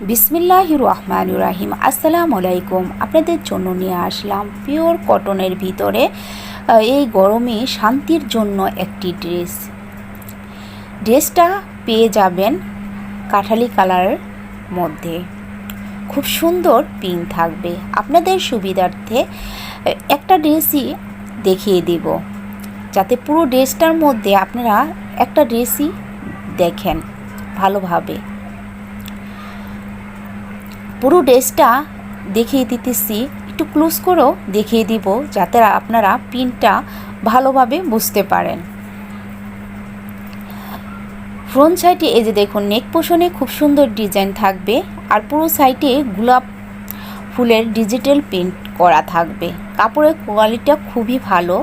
বিসমিল্লাহির রহমানির রহিম। আসসালামু আলাইকুম। আপনাদের জন্য নিয়ে আসলাম পিওর কটনের ভিতরে এই গরমে শান্তির জন্য একটি ড্রেসটা পেয়ে যাবেন কাঠালি কালারের মধ্যে। খুব সুন্দর পিঙ্ক থাকবে। আপনাদের সুবিধার্থে একটা ড্রেসই দেখিয়ে দেব, যাতে পুরো ড্রেসটার মধ্যে আপনারা একটা ড্রেসই দেখেন ভালোভাবে। পুরো ড্রেসটা দেখিয়ে দিতেছি, একটু ক্লোজ করেও দেখিয়ে দিব, যাতে আপনারা পিনটা ভালোভাবে বুঝতে পারেন। ফ্রন্ট সাইডে এই যে দেখুন, নেক পোর্শনে খুব সুন্দর ডিজাইন থাকবে, আর পুরো সাইডে গোলাপ ফুলের ডিজিটাল প্রিন্ট করা থাকবে। কাপড়ের কোয়ালিটিটা খুবই ভালো।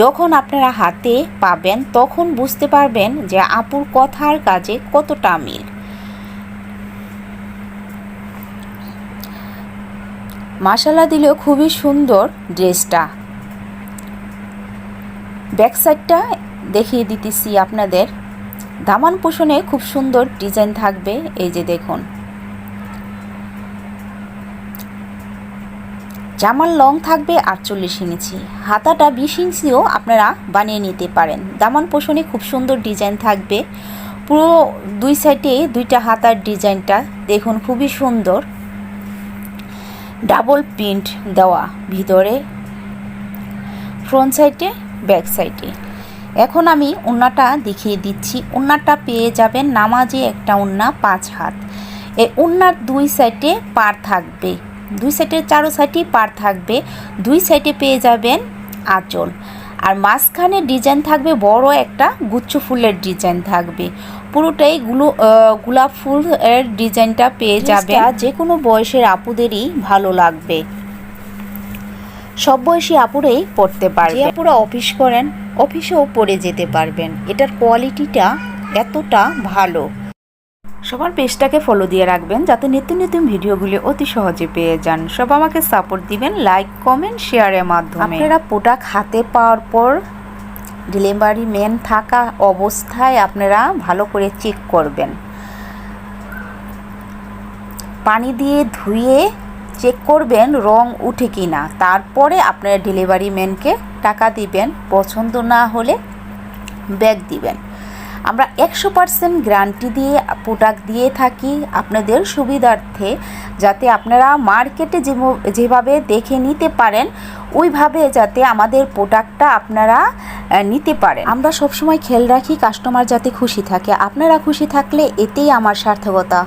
যখন আপনারা হাতে পাবেন তখন বুঝতে পারবেন যে আপুর কথার কাজে কতটা মিল। মাশাআল্লাহ দিলেও খুবই সুন্দর ড্রেসটা। ব্যাক সাইডটা দেখিয়ে দিতেছি আপনাদের। দামান পোষণে খুব সুন্দর ডিজাইন থাকবে। এই যে দেখুন, জামার লং থাকবে 48 ইঞ্চি, হাতাটা 20 ইঞ্চিও আপনারা বানিয়ে নিতে পারেন। দামান পোষণে খুব সুন্দর ডিজাইন থাকবে। পুরো দুই সাইডে দুইটা হাতার ডিজাইনটা দেখুন, খুবই সুন্দর। ডাবল প্রিন্ট দেওয়া ভিতরে, ফ্রন্ট সাইডে ব্যাক সাইডে। এখন আমি ওড়নাটা দেখিয়ে দিচ্ছি। ওড়নাটা পেয়ে যাবেন নামাজি একটা ওড়না 5 হাত। এই ওড়নার দুই সাইডে পার থাকবে, দুই সাইডের চারো সাইডেই পার থাকবে। দুই সাইডে পেয়ে যাবেন আঁচল, আর মাঝখানে ডিজাইন থাকবে বড় একটা গুচ্ছ ফুলের ডিজাইন থাকবে। পুরোটাই গোলাপ ফুল এর ডিজাইনটা পেয়ে যাবে। যে কোনো বয়সের আপুদেরই ভালো লাগবে, সব বয়সী আপুরাই পরতে পারবে। যে আপুরা অফিস করেন, অফিসেও পরে যেতে পারবেন। এটার কোয়ালিটিটা এতটা ভালো। সবার পেজটাকে ফলো দিয়ে রাখবেন, যাতে নিত্য নতুন ভিডিওগুলি অতি সহজে পেয়ে যান। সব আমাকে সাপোর্ট দিবেন লাইক, কমেন্ট, শেয়ারের মাধ্যমে। আপনারা প্রোডাক্ট হাতে পাওয়ার পর ডেলিভারি ম্যান থাকা অবস্থায় আপনারা ভালো করে চেক করবেন। পানি দিয়ে ধুয়ে চেক করবেন রং উঠে কিনা, তারপরে আপনারা ডেলিভারি ম্যানকে টাকা দিবেন। পছন্দ না হলে ব্যাক দিবেন। আমরা 100% গ্যারান্টি দিয়ে প্রোডাক্ট দিয়ে থাকি আপনাদের সুবিধার্থে, যাতে আপনারা মার্কেটে যেভাবে দেখে নিতে পারেন ওইভাবে যাতে আমাদের প্রোডাক্টটা আপনারা নিতে পারেন। আমরা সবসময় খেয়াল রাখি কাস্টমার যাতে খুশি থাকে। আপনারা খুশি থাকলে এতেই আমার সার্থকতা।